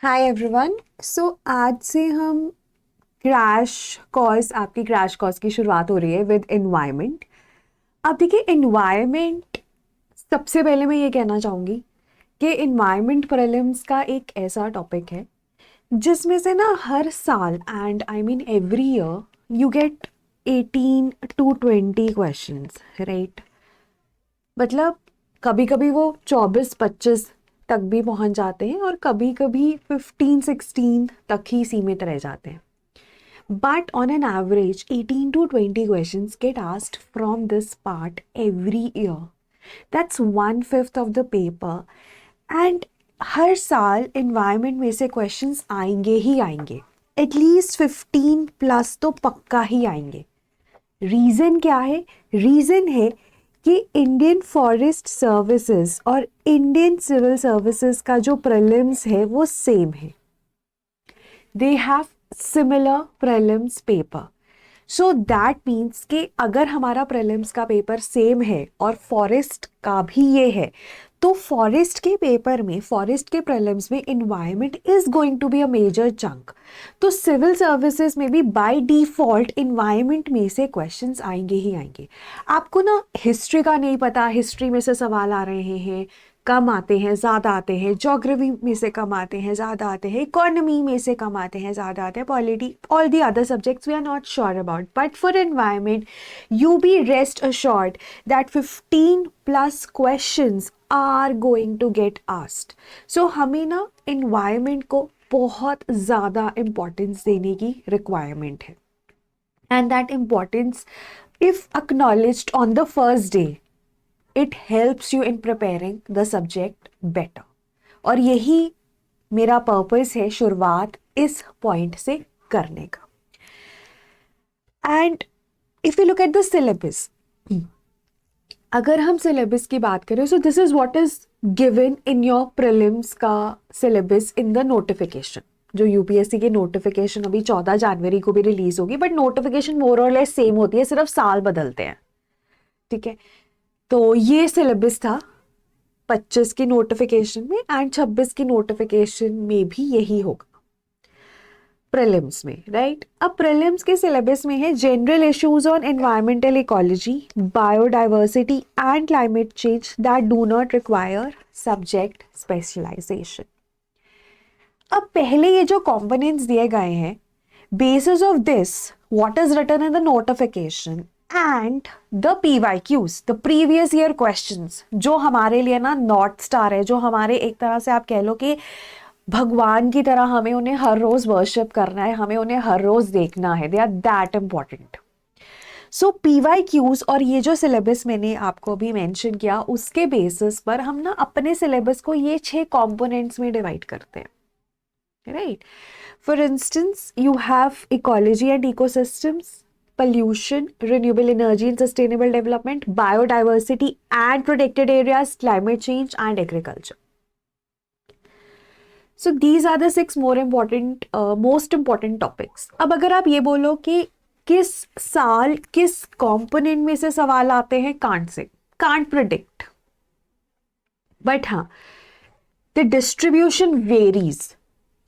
Hi everyone. सो आज से हम क्रैश कोर्स आपकी क्रैश कोर्स की शुरुआत हो रही है विद एनवायरनमेंट। अब देखिए, एनवायरनमेंट सबसे पहले मैं ये कहना चाहूँगी कि एनवायरनमेंट प्रीलिम्स का एक ऐसा टॉपिक है जिसमें से ना हर साल and I mean every year you get 18 to 20 questions, right. मतलब कभी कभी वो 24-25 तक भी पहुंच जाते हैं और कभी कभी 15-16 तक ही सीमित रह जाते हैं। But on an average 18 to 20 questions get asked from this part every year. That's 1/5 of the paper. And हर साल एनवायरनमेंट में से क्वेश्चंस आएंगे ही आएंगे। एटलीस्ट 15+ तो पक्का ही आएंगे। रीज़न क्या है? रीज़न है कि इंडियन फॉरेस्ट सर्विसेज और इंडियन सिविल सर्विसेज का जो प्रीलिम्स है वो सेम है। They have similar prelims paper. So that means कि अगर हमारा प्रीलिम्स का पेपर सेम है और फॉरेस्ट का भी ये है, तो फॉरेस्ट के पेपर में, फॉरेस्ट के प्रीलिम्स में environment is going to be a major chunk. तो सिविल सर्विसेज में भी बाय डिफॉल्ट एनवायरनमेंट में से क्वेश्चंस आएंगे ही आएंगे। आपको ना हिस्ट्री का नहीं पता, हिस्ट्री में से सवाल आ रहे हैं, कम आते हैं, ज़्यादा आते हैं, ज्योग्राफी में से कम आते हैं, ज़्यादा आते हैं, इकोनॉमी में से कम आते हैं, ज़्यादा आते हैं, polity, all the other subjects we are not sure about. But for environment you be rest assured that 15+ questions are going to get asked. So हमें ना एनवायरनमेंट को बहुत ज़्यादा इम्पोर्टेंस देने की रिक्वायरमेंट है। And that importance, if acknowledged on the first day, it helps you in preparing the subject better। और यही मेरा पर्पस है शुरुआत इस पॉइंट से करने का। And if you look at the syllabus, अगर हम सिलेबस की बात करें, so this is what is given in your prelims का सिलेबस इन द नोटिफिकेशन। जो यूपीएससी की नोटिफिकेशन अभी 14 जनवरी को भी रिलीज होगी, बट नोटिफिकेशन मोर और लेस सेम होती है, सिर्फ साल बदलते हैं, ठीक है। तो ये सिलेबस था 25 की नोटिफिकेशन में एंड 26 की नोटिफिकेशन में भी यही होगा प्रीलिम्स में, राइट। अब प्रीलिम्स के सिलेबस में है general issues on environmental ecology, biodiversity and climate change that do not require subject specialization. अब पहले ये जो कंपोनेंट्स दिए गए हैं, basis of this what is written in the notification and the PYQs, the previous year questions, जो हमारे लिए ना नॉर्थ स्टार है, जो हमारे एक तरह से आप कह लो कि भगवान की तरह, हमें उन्हें हर रोज वर्शिप करना है, हमें उन्हें हर रोज देखना है, they are that important. So PYQs और ये जो सिलेबस मैंने आपको अभी मेंशन किया, उसके बेसिस पर हम ना अपने सिलेबस को ये 6 कंपोनेंट्स में डिवाइड करते हैं, right? For instance, you have ecology and ecosystems, pollution, renewable energy and sustainable development, biodiversity and protected areas, climate change and agriculture. So these are the 6 more important, most important topics. अब अगर आप ये बोलो कि किस साल किस component में से सवाल आते हैं, can't say, can't predict, but हाँ द डिस्ट्रीब्यूशन वेरीज।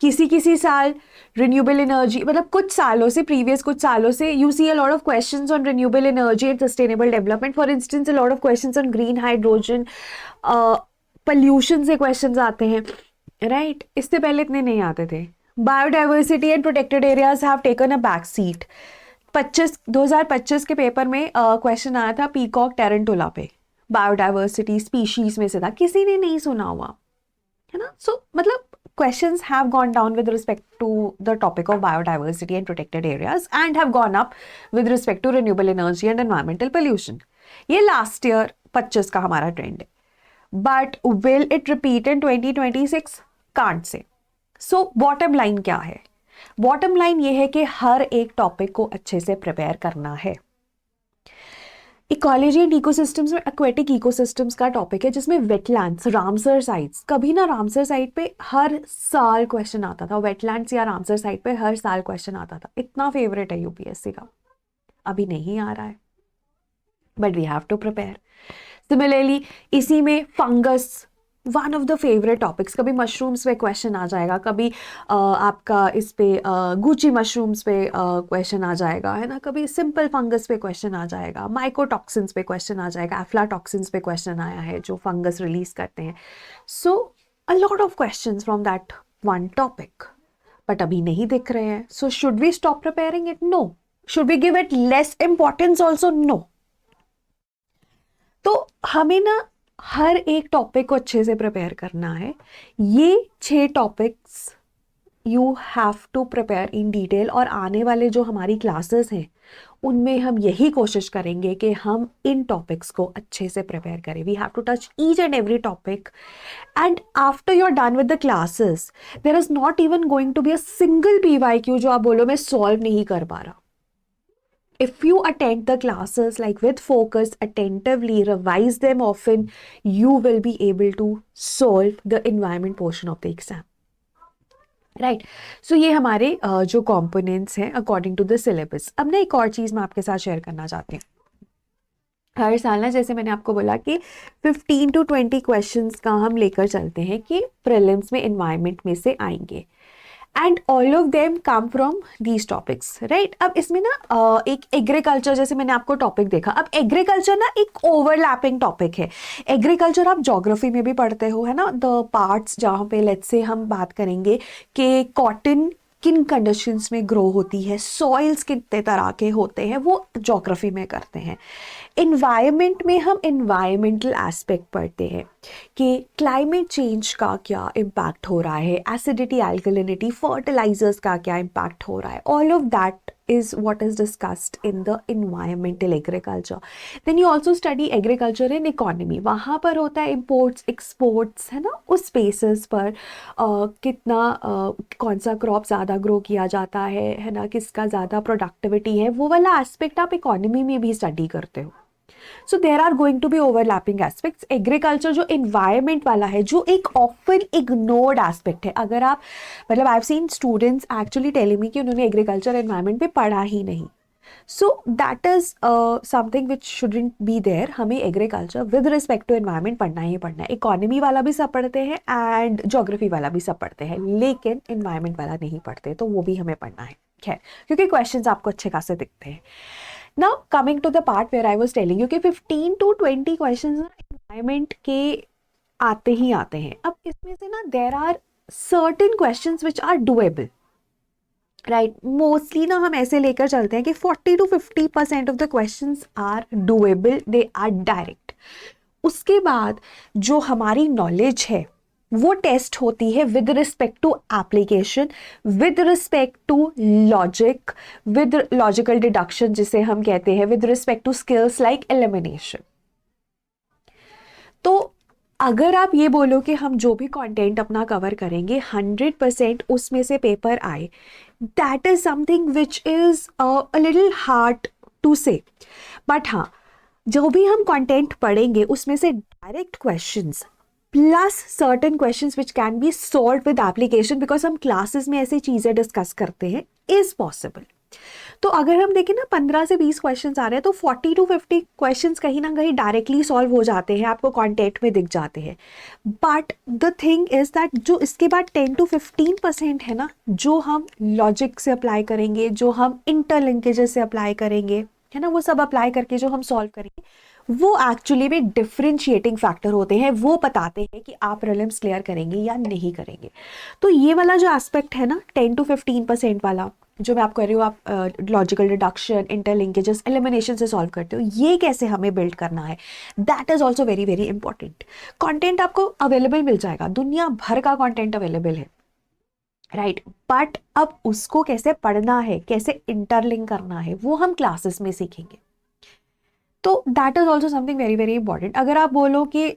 किसी किसी साल रिन्यूएबल एनर्जी, मतलब कुछ सालों से, प्रीवियस कुछ सालों से you see a lot of questions on renewable energy and sustainable development. For instance a lot of questions on green hydrogen, pollution से क्वेश्चंस आते हैं, राइट। इससे पहले इतने नहीं आते थे। Biodiversity and protected areas have taken a back seat. 2025 के पेपर में क्वेश्चन आया था पीकॉक टेरेंटुला पे, बायोडाइवर्सिटी स्पीशीज में से था, किसी ने नहीं सुना हुआ है ना। सो मतलब questions have gone down with respect to the topic of biodiversity and protected areas and have gone up with respect to renewable energy and environmental pollution. ये last year 25 का हमारा ट्रेंड है, but will it repeat in 2026? Can't say. So bottom line क्या है? Bottom line ये है कि हर एक टॉपिक को अच्छे से प्रिपेयर करना है। इकोलॉजी एंड इकोसिस्टम्स में एक्वेटिक इकोसिस्टम्स का टॉपिक है, जिसमें वेटलैंड्स, रामसर साइट्स, कभी ना रामसर साइट पे हर साल क्वेश्चन आता था, वेटलैंड्स या रामसर साइट पे हर साल क्वेश्चन आता था, इतना फेवरेट है यूपीएससी का। अभी नहीं आ रहा है, but we have to prepare. Similarly इसी में fungus, one of the favourite topics. कभी मशरूम्स पे क्वेश्चन आ जाएगा, कभी आपका इस पे गुची मशरूम्स पे क्वेश्चन आ जाएगा, है ना, कभी सिंपल फंगस पे क्वेश्चन आ जाएगा, माइकोटॉक्सिन्स पे क्वेश्चन आ जाएगा, एफ्लाटॉक्सिन्स पे क्वेश्चन आया है जो फंगस रिलीज करते हैं। So a lot of questions from that one topic, but अभी नहीं दिख रहे हैं। So should we stop preparing it? No. Should we give it less importance also? No. तो हमें ना हर एक टॉपिक को अच्छे से प्रिपेयर करना है। ये 6 topics you have to prepare in detail, और आने वाले जो हमारी क्लासेस हैं उनमें हम यही कोशिश करेंगे कि हम इन टॉपिक्स को अच्छे से प्रिपेयर करें। We have to touch each and every topic, and after you are done with the classes there is not even going to be a single PYQ जो आप बोलो मैं सॉल्व नहीं कर पा रहा। If you attend the classes like with focus, attentively revise them often, you will be able to solve the environment portion of the exam. Right so ये हमारे जो कंपोनेंट्स हैं अकॉर्डिंग टू द सिलेबस। अब ना एक और चीज़ मैं आपके साथ शेयर करना चाहती हूँ। हर साल ना जैसे मैंने आपको बोला कि 15 to 20 क्वेश्चंस का हम लेकर चलते हैं कि प्रीलिम्स में एनवायरनमेंट में से आएंगे, and all of them come from these topics, right. अब इसमें ना एक एग्रीकल्चर जैसे मैंने आपको टॉपिक देखा। अब एग्रीकल्चर ना एक ओवरलैपिंग टॉपिक है। एग्रीकल्चर आप ज्योग्राफी में भी पढ़ते हो, है ना, द पार्ट्स जहाँ पे लेट्स से हम बात करेंगे कि कॉटन किन कंडीशंस में ग्रो होती है, सॉइल्स कितने तरह के होते हैं, वो ज्योग्राफी में करते हैं। इन्वायरमेंट में हम इन्वायरमेंटल एस्पेक्ट पढ़ते हैं कि क्लाइमेट चेंज का क्या इम्पैक्ट हो रहा है, एसिडिटी, अल्कलिनिटी, फर्टिलाइजर्स का क्या इम्पैक्ट हो रहा है। All of that is what is discussed in the environmental agriculture. Then you also study agriculture and economy. वहाँ पर होता है imports, exports, है ना, उस spaces पर कितना कौन सा क्रॉप ज़्यादा ग्रो किया जाता है ना, किसका ज़्यादा प्रोडक्टिविटी है, वो वाला एस्पेक्ट आप इकोनॉमी में भी स्टडी करते हो। So there are going to be overlapping aspects. Agriculture जो इन्वायरमेंट वाला है, जो एक ऑफन इग्नोर्ड एस्पेक्ट है, अगर आप मतलब I have seen students actually telling me कि उन्होंने एग्रीकल्चर एनवायरमेंट पे पढ़ा ही नहीं। So that is something which shouldn't be there. हमें agriculture with respect to environment पढ़ना ही पढ़ना है। इकोनॉमी वाला भी सब पढ़ते हैं एंड ज्योग्राफी वाला भी सब पढ़ते हैं, लेकिन एनवायरमेंट वाला नहीं पढ़ते, तो वो भी हमें पढ़ना है। खैर, क्योंकि क्वेश्चंस आपको अच्छे खासे दिखते हैं। Now coming to the part where I was telling you कि 15 to 20 questions ना environment के आते ही आते हैं। अब इसमें से ना there are certain questions which are doable, right? Mostly ना हम ऐसे लेकर चलते हैं कि 40 to 50% of the questions are doable, they are direct। उसके बाद जो हमारी नॉलेज है वो टेस्ट होती है with respect to application, with respect to logic, with logical deduction जिसे हम कहते हैं, with respect to skills like elimination. तो अगर आप ये बोलो कि हम जो भी कंटेंट अपना कवर करेंगे 100% उसमें से पेपर आए, that is something which is a little hard to say. But हाँ, जो भी हम कंटेंट पढ़ेंगे उसमें से direct questions plus certain questions which can be solved with application, because हम क्लासेस में ऐसी चीज़ें डिस्कस करते हैं, इज पॉसिबल। तो अगर हम देखें ना 15 से 20 क्वेश्चंस आ रहे हैं तो 40 to 50 क्वेश्चंस कहीं ना कहीं डायरेक्टली सॉल्व हो जाते हैं, आपको कंटेंट में दिख जाते हैं। But the thing is that जो इसके बाद 10 to 15% है ना, जो हम लॉजिक से अप्लाई करेंगे, जो हम इंटरलिंकेजेस से अप्लाई करेंगे, है ना, वो सब अप्लाई करके जो हम सॉल्व करेंगे, वो एक्चुअली में डिफरेंशिएटिंग फैक्टर होते हैं। वो बताते हैं कि आप प्रीलिम्स क्लियर करेंगे या नहीं करेंगे। तो ये वाला जो एस्पेक्ट है ना 10 to 15% वाला जो मैं आपको कह रही हूँ, आप लॉजिकल डिडक्शन, इंटरलिंकेजेस, एलिमिनेशन से सॉल्व करते हो, ये कैसे हमें बिल्ड करना है, that is also very very important. Content आपको अवेलेबल मिल जाएगा, दुनिया भर का कॉन्टेंट अवेलेबल है, राइट, बट अब उसको कैसे पढ़ना है, कैसे इंटरलिंक करना है, वो हम क्लासेस में सीखेंगे। तो that is also something very very important. अगर आप बोलो कि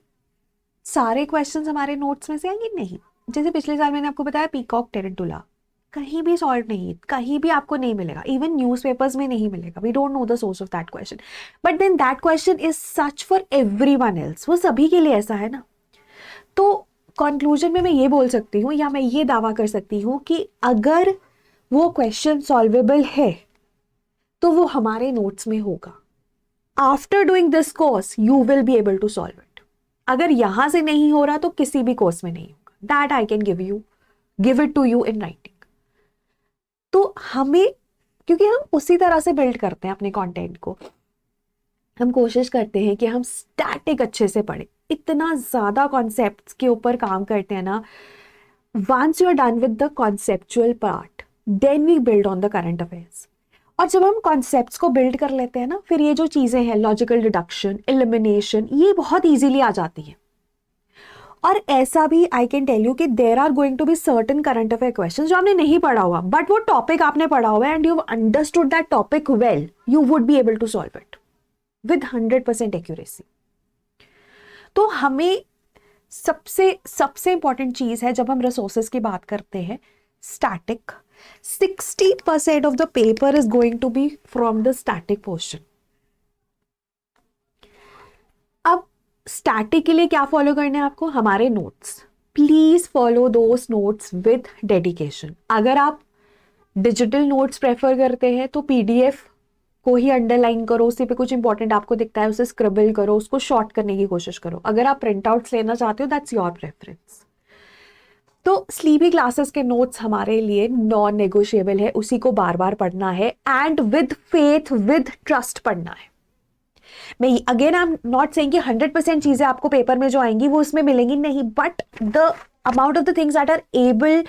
सारे क्वेश्चंस हमारे नोट्स में से आएंगे, नहीं। जैसे पिछले साल मैंने आपको बताया पीकॉक टेरेंटुला कहीं भी सॉल्व नहीं, कहीं भी आपको नहीं मिलेगा, इवन न्यूज़पेपर्स में नहीं मिलेगा। We don't know the source of that question, but then that question is such for everyone else, वो सभी के लिए ऐसा है ना। तो कंक्लूजन में मैं ये बोल सकती हूँ या मैं ये दावा कर सकती हूँ कि अगर वो क्वेश्चन सॉल्वेबल है तो वो हमारे नोट्स में होगा। After doing this course, you will be able to solve it. अगर यहाँ से नहीं हो रहा तो किसी भी कोर्स में नहीं होगा. That I can give it to you in writing. तो हमें, क्योंकि हम उसी तरह से बिल्ड करते हैं अपने कंटेंट को, हम कोशिश करते हैं कि हम स्टैटिक अच्छे से पढ़ें. इतना ज़्यादा कॉन्सेप्ट्स के ऊपर काम करते हैं ना. Once you are done with the conceptual part, then we build on the current affairs. और जब हम कॉन्सेप्ट्स को बिल्ड कर लेते हैं ना, फिर ये जो चीज़ें हैं, लॉजिकल डिडक्शन, एलिमिनेशन, ये बहुत ईजिली आ जाती हैं. और ऐसा भी आई कैन टेल यू कि there are going to be certain current affair question जो आपने नहीं पढ़ा हुआ, बट वो टॉपिक आपने पढ़ा हुआ है and you understood that topic well, you would be able to solve it with 100% accuracy. तो हमें सबसे इंपॉर्टेंट चीज है जब हम रिसोर्सेज की बात करते हैं, static. 60% of the paper is going to be from the static portion. अब स्टैटिक के लिए क्या फॉलो करना है आपको? हमारे notes. Please follow those notes with dedication. अगर आप डिजिटल नोट्स प्रेफर करते हैं तो पीडीएफ को ही अंडरलाइन करो, उसी पे कुछ इंपॉर्टेंट आपको दिखता है उसे स्क्रिबल करो, उसको शॉर्ट करने की कोशिश करो. अगर आप प्रिंट आउट्स लेना चाहते हो, दैट्स योर प्रेफरेंस. तो स्लीपी क्लासेस के नोट्स हमारे लिए नॉन नेगोशिएबल है, उसी को बार बार पढ़ना है and with faith, with trust पढ़ना है. मैं again I am not saying कि 100% चीजें आपको पेपर में जो आएंगी वो उसमें मिलेंगी, नहीं, but the amount of the things that are able,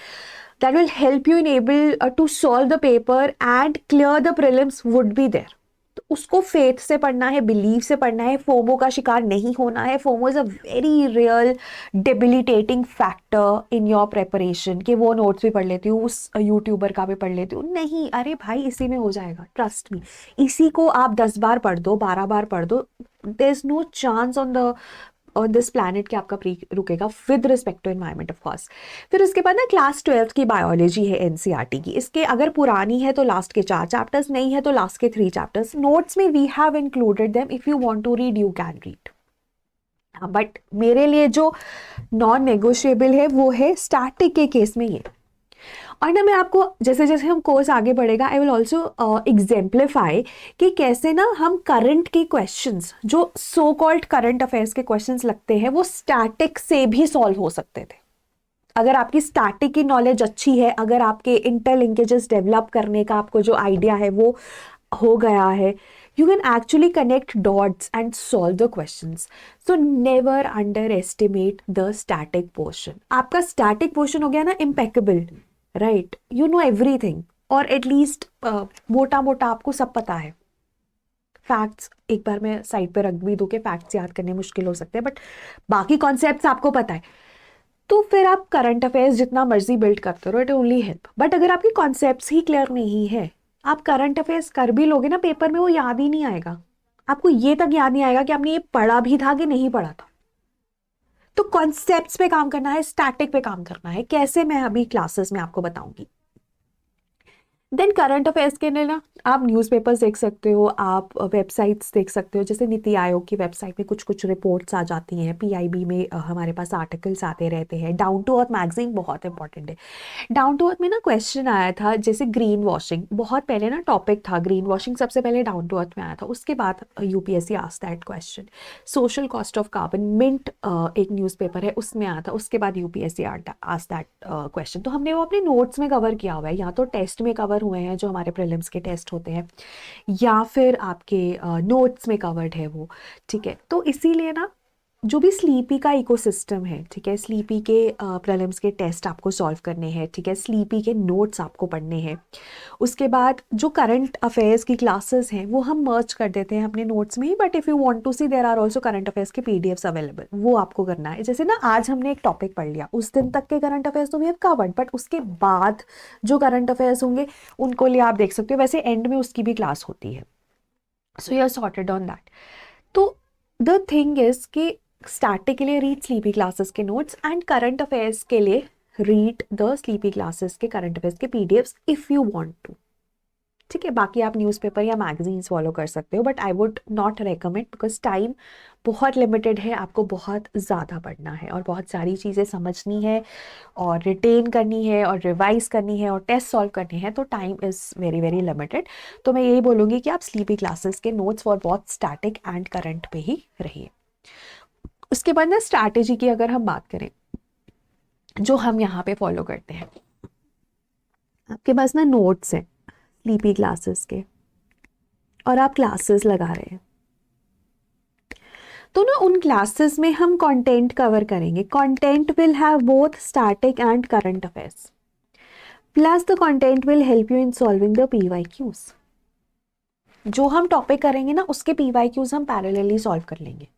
that will help you enable to solve the paper and clear the prelims would be there. तो उसको फेथ से पढ़ना है, बिलीव से पढ़ना है, फोमो का शिकार नहीं होना है. FOMO is a very real debilitating factor in your preparation. कि वो नोट्स भी पढ़ लेती हूँ, उस यूट्यूबर का भी पढ़ लेती हूँ, नहीं, अरे भाई इसी में हो जाएगा, ट्रस्ट मी. इसी को आप 10 बार पढ़ दो, 12 बार पढ़ दो, there is no chance on this planet कि आपका प्री रुकेगा, with respect to environment of course. फिर उसके बाद ना क्लास 12 की बायोलॉजी है एनसीईआरटी की. इसके अगर पुरानी है तो लास्ट के 4 चैप्टर्स, नहीं है तो लास्ट के 3 चैप्टर्स. नोट्स में we have included them. If you want to read you can read. But मेरे लिए जो नॉन नेगोशिएबल है वो है स्टैटिक के केस में ये. और ना मैं आपको जैसे जैसे हम कोर्स आगे बढ़ेगा, आई विल ऑल्सो एग्जाम्पलीफाई कि कैसे ना हम करंट के क्वेश्चंस, जो सो कॉल्ड करंट अफेयर्स के क्वेश्चंस लगते हैं, वो स्टैटिक से भी सॉल्व हो सकते थे. अगर आपकी स्टैटिक की नॉलेज अच्छी है, अगर आपके इंटरलिंकेजेस डेवलप करने का आपको जो आइडिया है वो हो गया है, you can actually connect dots and solve the questions. So never underestimate the static portion. आपका static portion हो गया ना impeccable, right? You know everything, और at least मोटा मोटा आपको सब पता है. फैक्ट्स एक बार मैं साइड पे रख भी दूं कि फैक्ट्स याद करने मुश्किल हो सकते हैं, बट बाकी कॉन्सेप्ट्स आपको पता है. तो फिर आप करंट अफेयर्स जितना मर्जी बिल्ड करते रहो, इट ओनली हेल्प. बट अगर आपकी कॉन्सेप्ट्स ही क्लियर नहीं है, आप करंट अफेयर्स कर भी लोगे ना पेपर में, वो याद ही नहीं आएगा. आपको ये तक याद नहीं आएगा कि आपने ये पढ़ा भी था कि नहीं पढ़ा था. तो कॉन्सेप्ट्स पे काम करना है, स्टैटिक पे काम करना है. कैसे, मैं अभी क्लासेस में आपको बताऊंगी. देन करंट अफेयर्स के लिए ना आप न्यूज़पेपर्स देख सकते हो, आप वेबसाइट्स देख सकते हो. जैसे नीति आयोग की वेबसाइट में कुछ कुछ रिपोर्ट्स आ जाती हैं, पीआईबी में हमारे पास आर्टिकल्स आते रहते हैं. डाउन टू अर्थ मैगजीन बहुत इंपॉर्टेंट है. डाउन टू अर्थ में ना क्वेश्चन आया था, जैसे ग्रीन वॉशिंग, बहुत पहले ना टॉपिक था ग्रीन वॉशिंग, सबसे पहले डाउन टू अर्थ में आया था. उसके बाद UPSC asked that question. Social cost of carbon, Mint एक न्यूज़पेपर है, उसमें आया था. उसके बाद यूपीएससी आस्क्ड दैट क्वेश्चन. तो हमने वो अपने नोट्स में कवर किया हुआ है, या तो टेस्ट में कवर हुए हैं जो हमारे प्रीलिम्स के टेस्ट होते हैं, या फिर आपके नोट्स में कवर्ड है वो. ठीक है, तो इसीलिए ना जो भी स्लीपी का इकोसिस्टम है, ठीक है, स्लीपी के प्रीलिम्स के टेस्ट आपको सॉल्व करने हैं, ठीक है, स्लीपी के नोट्स आपको पढ़ने हैं. उसके बाद जो करंट अफेयर्स की क्लासेस हैं वो हम मर्ज कर देते हैं अपने नोट्स में ही. But if you want to see, there are also current affairs के पीडीएफ्स अवेलेबल, वो आपको करना है. जैसे ना आज हमने एक टॉपिक पढ़ लिया, उस दिन तक के करंट अफेयर्स तो वी हैव कवर्ड, बट उसके बाद जो करंट अफेयर्स होंगे उनको लिए आप देख सकते हो. वैसे एंड में उसकी भी क्लास होती है. So you are sorted on that. तो द थिंग इज कि स्टैटिक के लिए रीड स्लीपी क्लासेस के नोट्स, एंड करंट अफेयर्स के लिए रीड द स्लीपी क्लासेस के करंट अफेयर्स के PDFs if you want to. ठीक है, बाकी आप न्यूज़पेपर या मैगजीन्स फॉलो कर सकते हो, but I would not recommend because time बहुत लिमिटेड है. आपको बहुत ज़्यादा पढ़ना है और बहुत सारी चीज़ें समझनी है और रिटेन करनी है और रिवाइज करनी है और टेस्ट सॉल्व करने हैं, तो time is very very limited. तो मैं यही बोलूँगी कि आप स्लीपी क्लासेस के notes for both static and current पे ही रहिए. उसके बाद ना स्ट्रैटेजी की अगर हम बात करें, जो हम यहाँ पे फॉलो करते हैं, आपके पास ना नोट्स हैं स्लीपी क्लासेस के और आप क्लासेस लगा रहे हैं, तो ना उन क्लासेस में हम कंटेंट कवर करेंगे. Content will have both static and current affairs, plus the content will help you in solving the PYQs. जो हम टॉपिक करेंगे ना उसके PYQs हम पैरेलली सॉल्व कर लेंगे,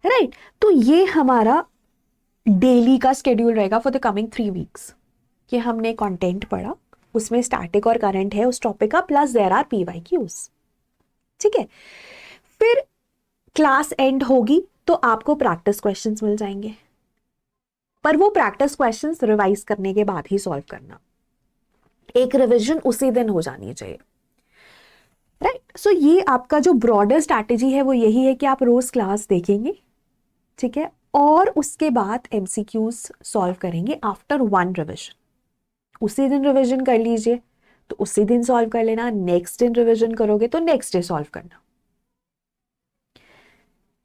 राइट. तो ये हमारा डेली का शेड्यूल रहेगा फॉर द कमिंग 3 वीक्स, कि हमने कंटेंट पढ़ा, उसमें स्टैटिक और करंट है उस टॉपिक का, प्लस देयर आर PYQs. ठीक है. फिर क्लास एंड होगी तो आपको प्रैक्टिस क्वेश्चंस मिल जाएंगे, पर वो प्रैक्टिस क्वेश्चंस रिवाइज करने के बाद ही सॉल्व करना. एक रिवीजन उसी दिन हो जानी चाहिए, राइट. सो ये आपका जो ब्रॉडर स्ट्रैटेजी है वो यही है कि आप रोज क्लास देखेंगे, ठीक है, और उसके बाद MCQs सॉल्व करेंगे आफ्टर 1 रिविजन. उसी दिन रिवीजन कर लीजिए तो उसी दिन सॉल्व कर लेना, नेक्स्ट दिन रिवीजन करोगे तो नेक्स्ट डे सॉल्व करना.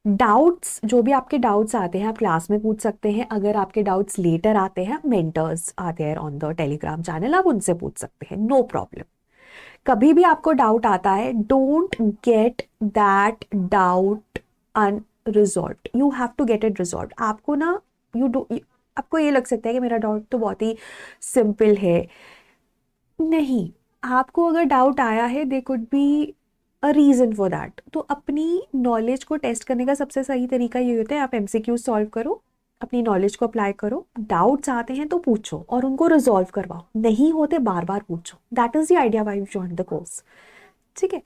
डाउट्स, जो भी आपके डाउट्स आते हैं आप क्लास में पूछ सकते हैं. अगर आपके डाउट्स लेटर आते हैं, मेंटर्स आते हैं ऑन द टेलीग्राम चैनल, आप उनसे पूछ सकते हैं, नो प्रॉब्लम. कभी भी आपको डाउट आता है, don't get that doubt unresolved, you have to get it resolved. आपको ना आपको ये लग सकता है कि मेरा डाउट तो बहुत ही सिंपल है. नहीं, आपको अगर डाउट आया है, they could be a reason for that. तो अपनी नॉलेज को टेस्ट करने का सबसे सही तरीका ये होता है, आप MCQ सॉल्व करो, अपनी नॉलेज को अप्लाई करो, डाउट्स आते हैं तो पूछो और उनको रिजॉल्व करवाओ, नहीं होते बार बार पूछो. That is the idea why you join the course. ठीक है.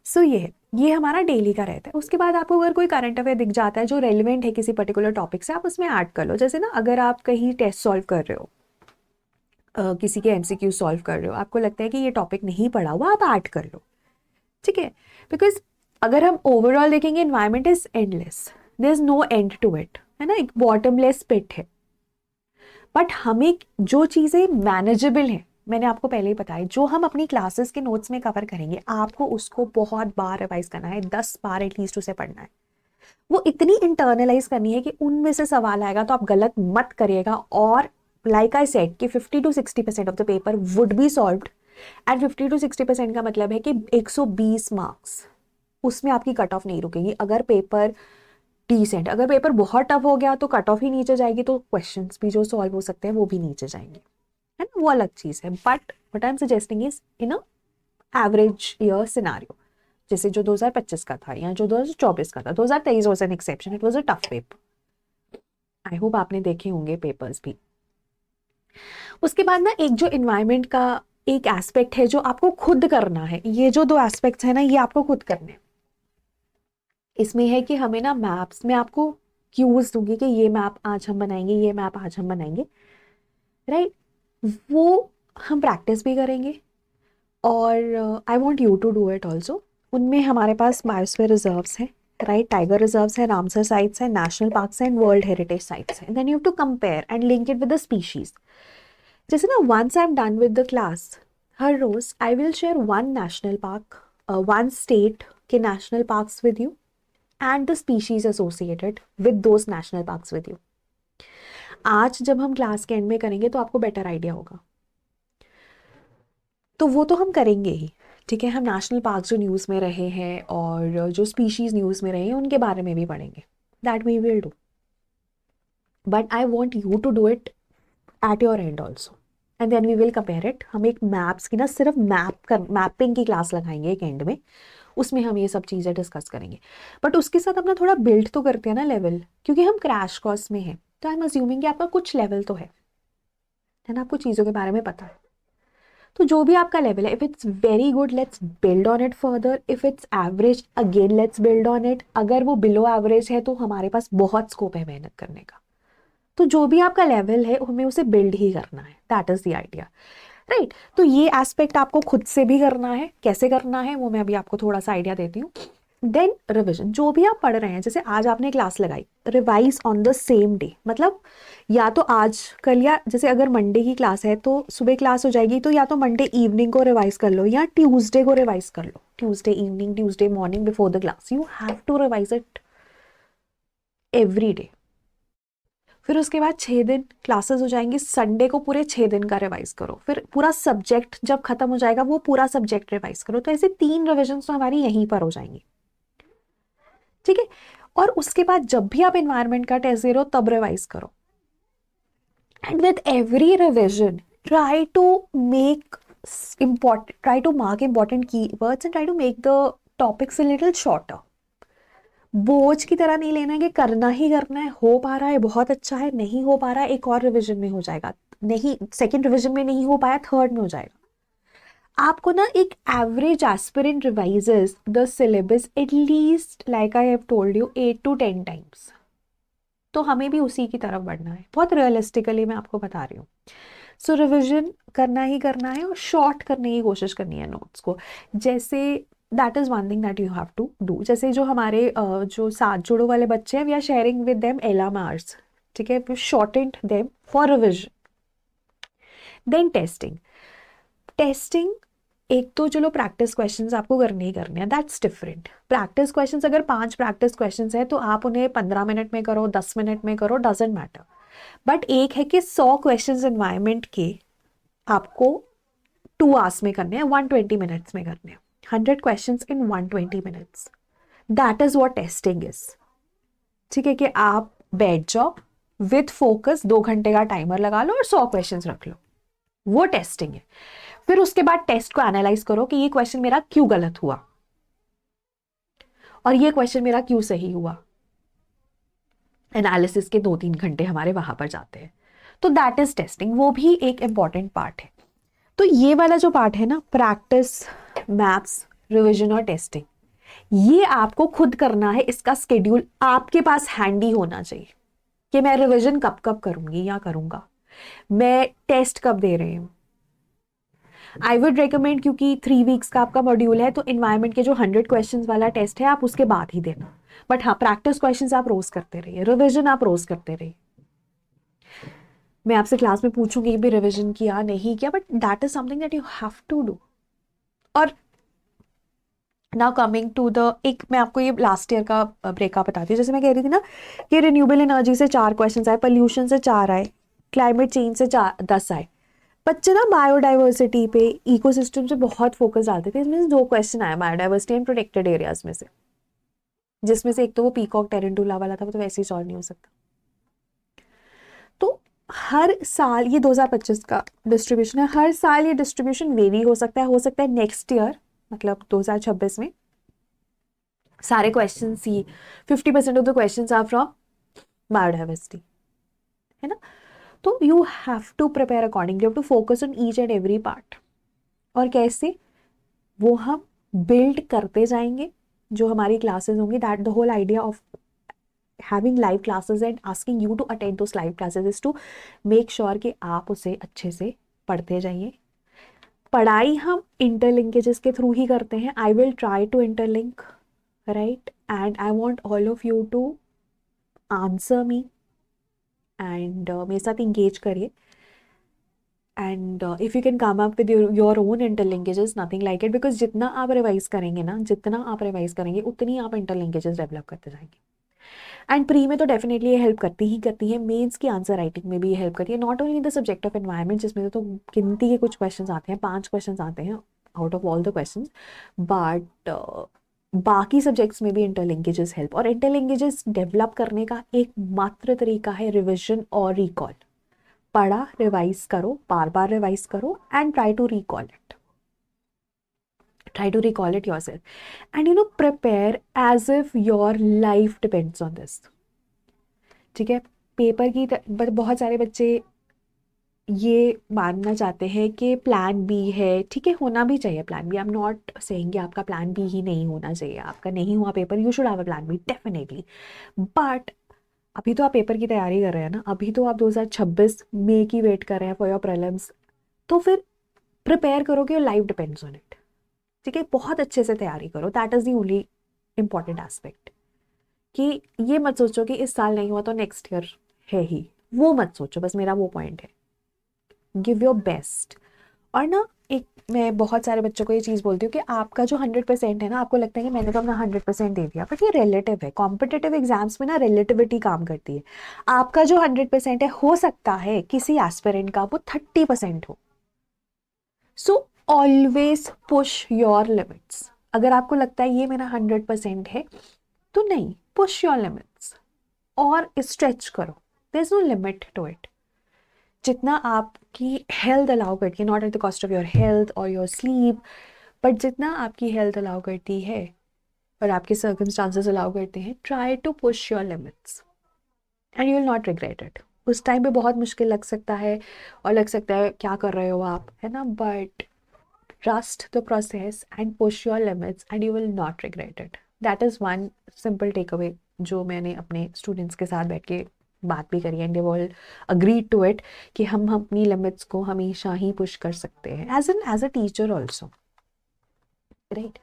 सो ये हमारा डेली का रहता है. उसके बाद आपको अगर कोई करंट अफेयर दिख जाता है जो रेलिवेंट है किसी पर्टिकुलर टॉपिक से, आप उसमें ऐड कर लो. जैसे ना अगर आप कहीं टेस्ट सॉल्व कर रहे हो, किसी के MCQ सॉल्व कर रहे हो, आपको लगता है कि ये टॉपिक नहीं पढ़ा हुआ, आप ऐड कर लो. ठीक है. बिकॉज अगर हम ओवरऑल देखेंगे, environment is endless, there is no end to it, है ना, एक बॉटमलेस पिट है. बट हमें जो चीज़ें मैनेजेबल है, मैंने आपको पहले ही बताया, जो हम अपनी क्लासेस के नोट्स में कवर करेंगे, आपको उसको बहुत बार रिवाइज करना है, 10 बार एटलीस्ट उसे पढ़ना है. वो इतनी इंटरनलाइज करनी है कि उनमें से सवाल आएगा तो आप गलत मत करिएगा. और लाइक आई सेड कि 50 to 60% of the paper would be solved, and 50 to 60% का मतलब है कि 120 मार्क्स, उसमें आपकी कट ऑफ नहीं रुकेगी. अगर पेपर डिसेंट, अगर पेपर बहुत टफ हो गया तो कट ऑफ ही नीचे जाएगी, तो क्वेश्चंस भी जो सॉल्व हो सकते हैं वो भी नीचे जाएंगे, है ना, वो अलग चीज़ है. But what I am suggesting is in a average year scenario, जैसे जो 2025 का था या जो 2024 का था. 2023 was an exception, it was a tough paper. I hope आपने देखे होंगे पेपर्स भी. उसके बाद ना एक जो इन्वायरमेंट का एक एस्पेक्ट है जो आपको खुद करना है, ये जो 2 एस्पेक्ट्स है ना, ये आपको खुद करने. इसमें है कि हमें ना मैप्स में आपको क्यूज दूंगी कि ये मैप आज हम बनाएंगे, ये मैप आज हम बनाएंगे, राइट. वो हम प्रैक्टिस भी करेंगे और I want you to do it also. उनमें हमारे पास बायोस्फीयर रिजर्व्स हैं, राइट, टाइगर रिजर्व्स हैं, रामसर साइट्स हैं, नेशनल पार्क्स हैं, वर्ल्ड हेरिटेज साइट्स हैं. Then you have to compare and link it with the species. जैसे ना once I am done with the class, हर रोज I will share 1 national park, 1 state के national parks with you and the species associated with those national parks with you. आज जब हम class के and में करेंगे तो आपको बेटर आइडिया होगा. तो वो तो हम करेंगे ही, ठीक है. हम नेशनल पार्क जो न्यूज़ में रहे हैं और जो स्पीशीज न्यूज़ में रहे हैं उनके बारे में भी पढ़ेंगे. That we will do, but I want you to do it at your end also, and then we will compare it. हम एक मैप्स की ना सिर्फ मैपिंग की क्लास लगाएंगे एक एंड में, उसमें हम ये सब चीज़ें डिस्कस करेंगे. बट उसके साथ अपना थोड़ा बिल्ड तो करते हैं ना लेवल, क्योंकि हम क्रैश कोर्स में हैं, तो आई एम अज्यूमिंग कि आपका कुछ लेवल तो है ना, आपको चीज़ों के बारे में पता है. तो जो भी आपका लेवल है, if it's very good let's build on it further, if it's average again let's build on it. अगर वो बिलो एवरेज है तो हमारे पास बहुत स्कोप है मेहनत करने का. तो जो भी आपका लेवल है हमें उसे बिल्ड ही करना है, that is the idea, right. तो ये एस्पेक्ट आपको खुद से भी करना है. कैसे करना है वो मैं अभी आपको थोड़ा सा आइडिया देती हूँ. देन रिविजन, जो भी आप पढ़ रहे हैं, जैसे आज आपने क्लास लगाई, revise on the same day. मतलब या तो आज कर लिया, जैसे अगर मंडे की क्लास है तो सुबह क्लास हो जाएगी, तो या तो मंडे इवनिंग को रिवाइज कर लो या ट्यूसडे को रिवाइज कर लो. Tuesday evening, Tuesday morning before the class, you have to revise it. Every day. फिर उसके बाद 6 दिन क्लासेस हो जाएंगी, संडे को पूरे 6 दिन का रिवाइज करो, फिर पूरा सब्जेक्ट जब खत्म हो जाएगा वो पूरा सब्जेक्ट रिवाइज करो। तो ऐसे 3 रिविजन तो हमारी यहीं पर हो जाएंगी, ठीक है। और उसके बाद जब भी आप एनवायरनमेंट का टेस्ट दे रहे हो तब रिवाइज करो। And with every revision try to make important, try to mark important keywords and try to make the topics a little shorter. बोझ की तरह नहीं लेना है कि करना ही करना है, हो पा रहा है बहुत अच्छा है, नहीं हो पा रहा है एक और रिवीजन में हो जाएगा, नहीं सेकंड रिवीजन में नहीं हो पाया थर्ड में हो जाएगा। आपको ना एक average aspirant revises the syllabus at least like I have told you 8 to 10 times. तो हमें भी उसी की तरफ बढ़ना है, बहुत रियलिस्टिकली मैं आपको बता रही हूँ। सो रिविजन करना ही करना है और शॉर्ट करने की कोशिश करनी है नोट्स को। जैसे that is one thing that you have to do. जैसे जो हमारे जो साथ जुड़ो वाले बच्चे हैं, we are sharing with them LMRs, ठीक है, we shortened them for revision. Then testing. Testing एक तो चलो प्रैक्टिस क्वेश्चंस आपको करने ही करने हैं, दैट्स डिफरेंट। प्रैक्टिस क्वेश्चंस अगर 5 प्रैक्टिस क्वेश्चंस है तो आप उन्हें 15 मिनट में करो, 10 मिनट में करो, डजेंट मैटर। बट एक है कि 100 क्वेश्चंस एनवायरमेंट के आपको 2 आवर्स में करने हैं, 120 मिनट्स में करने हैं, 100 questions in 120 minutes. That is what testing is, ठीक है। कि आप बैठ जाओ विथ फोकस, 2 घंटे का टाइमर लगा लो और 100 क्वेश्चंस रख लो, वो टेस्टिंग है। फिर उसके बाद टेस्ट को एनालाइज करो कि ये क्वेश्चन मेरा क्यों गलत हुआ और ये क्वेश्चन मेरा क्यों सही हुआ। एनालिसिस के 2-3 घंटे हमारे वहां पर जाते हैं। तो दैट इज टेस्टिंग, वो भी एक इंपॉर्टेंट पार्ट है। तो ये वाला जो पार्ट है ना, प्रैक्टिस, मैथ्स, रिविजन और टेस्टिंग, ये आपको खुद करना है। इसका स्केड्यूल आपके पास हैंडी होना चाहिए कि मैं रिविजन कब कब करूंगी या करूंगा, मैं टेस्ट कब दे रही हूं। आई वुड रिकमेंड, क्योंकि 3 वीक्स का आपका मॉड्यूल है, तो इन्वायरमेंट के जो 100 क्वेश्चंस वाला टेस्ट है आप उसके बाद ही देना। बट हाँ, प्रैक्टिस क्वेश्चंस आप रोज करते रहिए, रिविजन आप रोज करते रहिए। मैं आपसे क्लास में पूछूंगी भी रिविजन किया नहीं किया, but that is something that you have to do. और नाउ कमिंग टू द, एक मैं आपको ये लास्ट ईयर का ब्रेकअप बताती हूँ। जैसे मैं कह रही थी ना कि रिन्यूएबल एनर्जी से 4 क्वेश्चंस आए, पोल्यूशन से 4 आए, क्लाइमेट चेंज से 10 आए। बच्चे ना बायोडाइवर्सिटी पे, इकोसिस्टम से बहुत फोकस डालते थे। इसमें से 2 क्वेश्चन आए बायोडाइवर्सिटी एंड प्रोटेक्टेड एरियाज में से, जिसमें से एक तो वो पीकॉक टेरेंटुला वाला था, वो तो वैसे ही सॉल्व नहीं हो सकता। तो हर साल, ये 2025 का डिस्ट्रीब्यूशन है, हर साल ये डिस्ट्रीब्यूशन वेरी हो सकता है नेक्स्ट ईयर मतलब 2026 में सारे क्वेश्चन सी 50% of the question are from biodiversity, है ना। तो you have to prepare accordingly, you have to focus on each and every part. और कैसे, वो हम बिल्ड करते जाएंगे। जो हमारी क्लासेस होंगी, that the whole idea of having live classes and asking you to attend those live classes is to make sure कि आप उसे अच्छे से पढ़ते जाइए। पढ़ाई हम इंटरलिंकेजेस के थ्रू ही करते हैं। I will try to interlink, right, and I want all of you to answer me and मेरे साथ इंगेज करिए। And if you can come up with your own interlinkages, nothing like it, because जितना आप revise करेंगे ना, जितना आप revise करेंगे उतनी आप इंटरलिंकेजेस डेवलप करते जाएंगे। एंड प्री में तो डेफिनेटली ये हेल्प करती है, मेंस की आंसर राइटिंग में भी ये हेल्प करती है, not only in the subject of environment, जिसमें तो गिनती के कुछ क्वेश्चंस आते हैं, 5 क्वेश्चंस आते हैं out of all the questions, but बाकी सब्जेक्ट्स में भी इंटरलिंकेजेस हेल्प। और इंटरलिंकेजेस डेवलप करने का एक मात्र तरीका है रिविजन और रिकॉल। पढ़ा, रिवाइज करो, बार बार रिवाइज करो and try to recall it, try to recall it yourself and prepare as if your life depends on this, ठीक है। पेपर की बहुत सारे बच्चे ये मानना चाहते हैं कि प्लान बी है, ठीक है, होना भी चाहिए plan B. I am not saying आपका प्लान बी ही नहीं होना चाहिए, आपका नहीं हुआ paper, you should have a plan B definitely. But अभी तो आप पेपर की तैयारी कर रहे हैं ना, अभी तो आप 2026 मई की वेट कर रहे हैं फॉर योर प्रीलिम्स, तो फिर प्रिपेयर करो कि your life depends on it, ठीक है। बहुत अच्छे से तैयारी करो, that is the only important aspect. कि ये मत सोचो कि इस साल नहीं हुआ तो नेक्स्ट ईयर है ही, वो मत सोचो, बस मेरा वो पॉइंट है। Give your best. और ना एक मैं बहुत सारे बच्चों को ये चीज़ बोलती हूँ कि आपका जो 100% है ना, आपको लगता है कि मैंने तो अपना 100% दे दिया, बट ये रिलेटिव है। कॉम्पिटिटिव एग्जाम्स में ना रिलेटिविटी काम करती है। आपका जो 100% है, हो सकता है किसी एस्पिरेंट का वो 30% हो। So always push your limits. अगर आपको लगता है ये मेरा 100% है, तो नहीं, पुश योर लिमिट्स और स्ट्रेच करो। There is no limit to it. जितना आपकी हेल्थ अलाउ करती है, not at the cost of your health और योर स्लीप, बट जितना आपकी हेल्थ अलाउ करती है और आपके सर्कमस्टांसेस अलाउ करते हैं, try to push your limits and you will not regret it. उस टाइम पे बहुत मुश्किल लग सकता है और लग सकता है क्या कर रहे हो आप, है ना, but trust the process and push your limits and you will not regret it. That is one simple takeaway जो मैंने अपने स्टूडेंट्स के साथ बैठ के बात भी करी and they all agreed to it कि हम अपनी लिमिट्स को हमेशा ही पुश कर सकते हैं as a teacher also, right.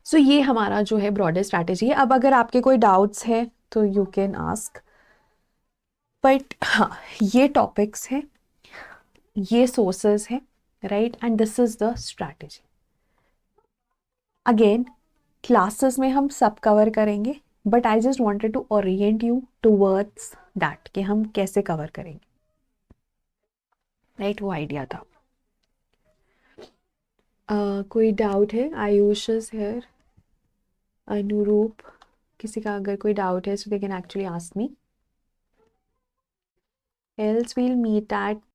So ये हमारा जो है ब्रॉडर स्ट्रैटेजी है। अब अगर आपके कोई डाउट्स हैं तो यू कैन आस्क, बट हाँ, ये टॉपिक्स हैं, ये सोर्सेज हैं, right, and this is the strategy. Again classes में हम सब कवर करेंगे, but I just wanted to orient you towards that कि हम कैसे कवर करेंगे, राइट, वो आइडिया था। कोई डाउट है? आयुष इज हियर, अनुरूप, किसी का अगर कोई डाउट है so they can actually ask me, else we'll meet eight